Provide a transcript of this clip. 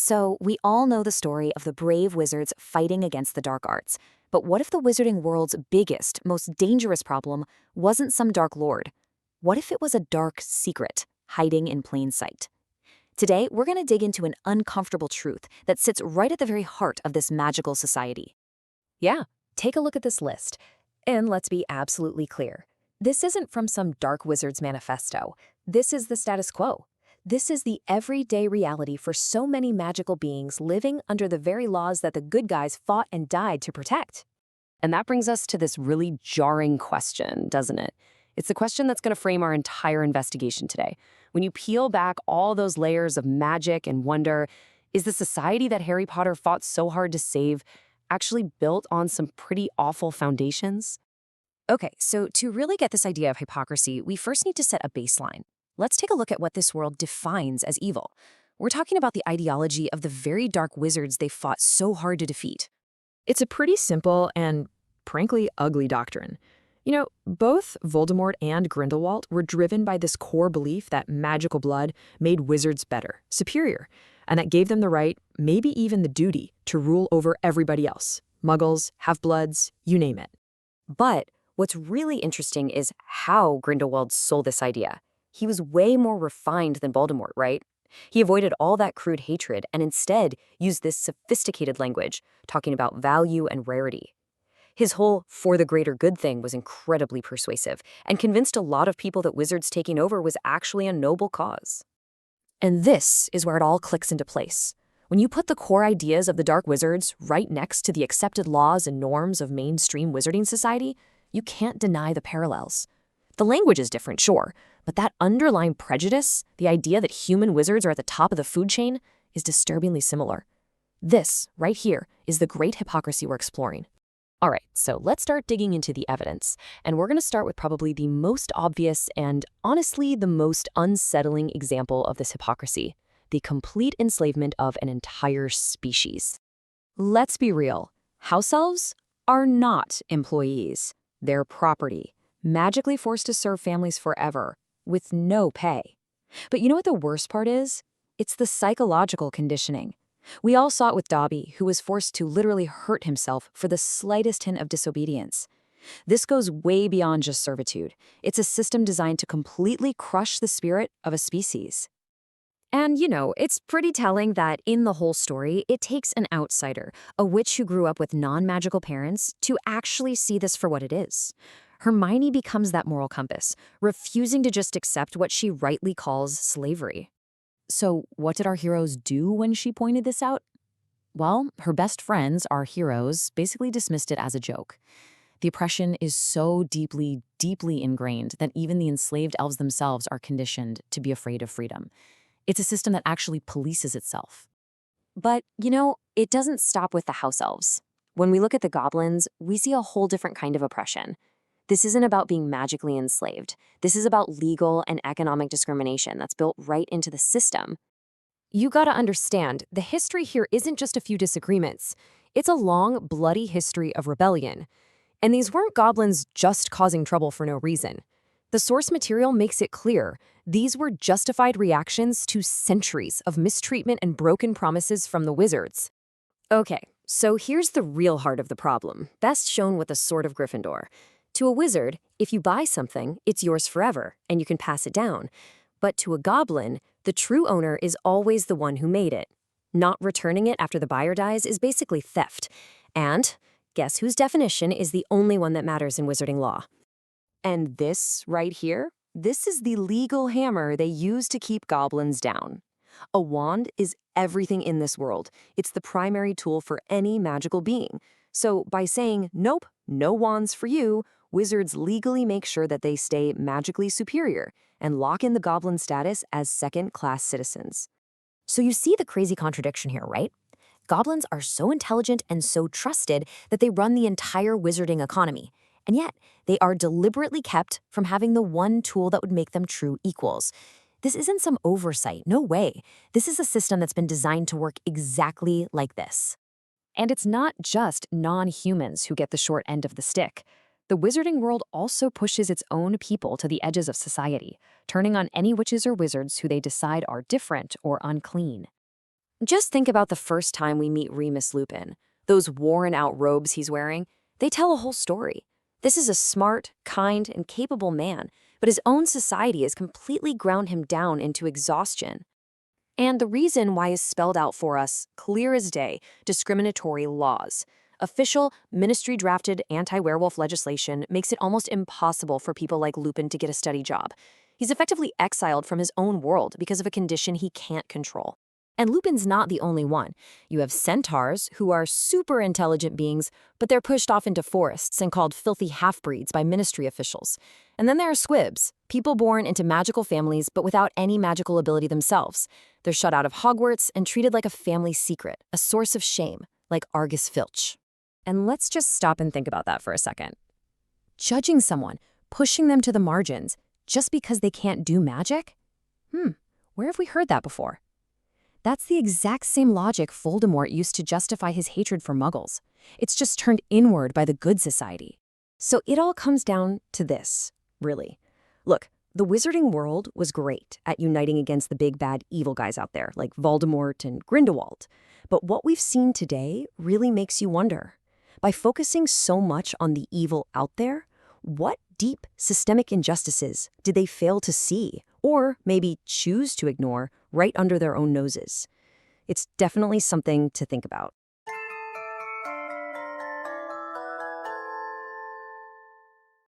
So, we all know the story of the brave wizards fighting against the dark arts. But what if the wizarding world's biggest, most dangerous problem wasn't some dark lord? What if it was a dark secret, hiding in plain sight? Today, we're going to dig into an uncomfortable truth that sits right at the very heart of this magical society. Yeah, take a look at this list. And let's be absolutely clear. This isn't from some dark wizard's manifesto. This is the status quo. This is the everyday reality for so many magical beings living under the very laws that the good guys fought and died to protect. And that brings us to this really jarring question, doesn't it? It's the question that's going to frame our entire investigation today. When you peel back all those layers of magic and wonder, is the society that Harry Potter fought so hard to save actually built on some pretty awful foundations? Okay, so to really get this idea of hypocrisy, we first need to set a baseline. Let's take a look at what this world defines as evil. We're talking about the ideology of the very dark wizards they fought so hard to defeat. It's a pretty simple and, frankly, ugly doctrine. Both Voldemort and Grindelwald were driven by this core belief that magical blood made wizards better, superior, and that gave them the right, maybe even the duty, to rule over everybody else. Muggles, half-bloods, you name it. But what's really interesting is how Grindelwald sold this idea. He was way more refined than Voldemort, right? He avoided all that crude hatred and instead used this sophisticated language, talking about value and rarity. His whole for the greater good thing was incredibly persuasive and convinced a lot of people that wizards taking over was actually a noble cause. And this is where it all clicks into place. When you put the core ideas of the Dark Wizards right next to the accepted laws and norms of mainstream wizarding society, you can't deny the parallels. The language is different, sure, but that underlying prejudice, the idea that human wizards are at the top of the food chain, is disturbingly similar. This, right here, is the great hypocrisy we're exploring. All right, so let's start digging into the evidence, and we're going to start with probably the most obvious and, honestly, the most unsettling example of this hypocrisy, the complete enslavement of an entire species. Let's be real. House-elves are not employees. They're property, magically forced to serve families forever, with no pay. But you know what the worst part is? It's the psychological conditioning. We all saw it with Dobby, who was forced to literally hurt himself for the slightest hint of disobedience. This goes way beyond just servitude. It's a system designed to completely crush the spirit of a species. And, it's pretty telling that in the whole story, it takes an outsider, a witch who grew up with non-magical parents, to actually see this for what it is. Hermione becomes that moral compass, refusing to just accept what she rightly calls slavery. So what did our heroes do when she pointed this out? Well, her best friends, our heroes, basically dismissed it as a joke. The oppression is so deeply, deeply ingrained that even the enslaved elves themselves are conditioned to be afraid of freedom. It's a system that actually polices itself. But, it doesn't stop with the house elves. When we look at the goblins, we see a whole different kind of oppression. This isn't about being magically enslaved. This is about legal and economic discrimination that's built right into the system. You gotta understand, the history here isn't just a few disagreements. It's a long, bloody history of rebellion. And these weren't goblins just causing trouble for no reason. The source material makes it clear. These were justified reactions to centuries of mistreatment and broken promises from the wizards. Okay, so here's the real heart of the problem, best shown with the Sword of Gryffindor. To a wizard, if you buy something, it's yours forever, and you can pass it down. But to a goblin, the true owner is always the one who made it. Not returning it after the buyer dies is basically theft. And guess whose definition is the only one that matters in wizarding law? And this right here, this is the legal hammer they use to keep goblins down. A wand is everything in this world. It's the primary tool for any magical being. So by saying, nope, no wands for you, wizards legally make sure that they stay magically superior and lock in the goblin status as second-class citizens. So you see the crazy contradiction here, right? Goblins are so intelligent and so trusted that they run the entire wizarding economy. And yet, they are deliberately kept from having the one tool that would make them true equals. This isn't some oversight, no way. This is a system that's been designed to work exactly like this. And it's not just non-humans who get the short end of the stick. The wizarding world also pushes its own people to the edges of society, turning on any witches or wizards who they decide are different or unclean. Just think about the first time we meet Remus Lupin. Those worn-out robes he's wearing, they tell a whole story. This is a smart, kind, and capable man, but his own society has completely ground him down into exhaustion. And the reason why is spelled out for us, clear as day: discriminatory laws. Official, ministry-drafted anti-werewolf legislation makes it almost impossible for people like Lupin to get a steady job. He's effectively exiled from his own world because of a condition he can't control. And Lupin's not the only one. You have centaurs, who are super intelligent beings, but they're pushed off into forests and called filthy half-breeds by ministry officials. And then there are squibs, people born into magical families but without any magical ability themselves. They're shut out of Hogwarts and treated like a family secret, a source of shame, like Argus Filch. And let's just stop and think about that for a second. Judging someone, pushing them to the margins, just because they can't do magic? Where have we heard that before? That's the exact same logic Voldemort used to justify his hatred for Muggles. It's just turned inward by the good society. So it all comes down to this, really. Look, the wizarding world was great at uniting against the big bad evil guys out there, like Voldemort and Grindelwald. But what we've seen today really makes you wonder. By focusing so much on the evil out there, what deep systemic injustices did they fail to see, or maybe choose to ignore, right under their own noses? It's definitely something to think about.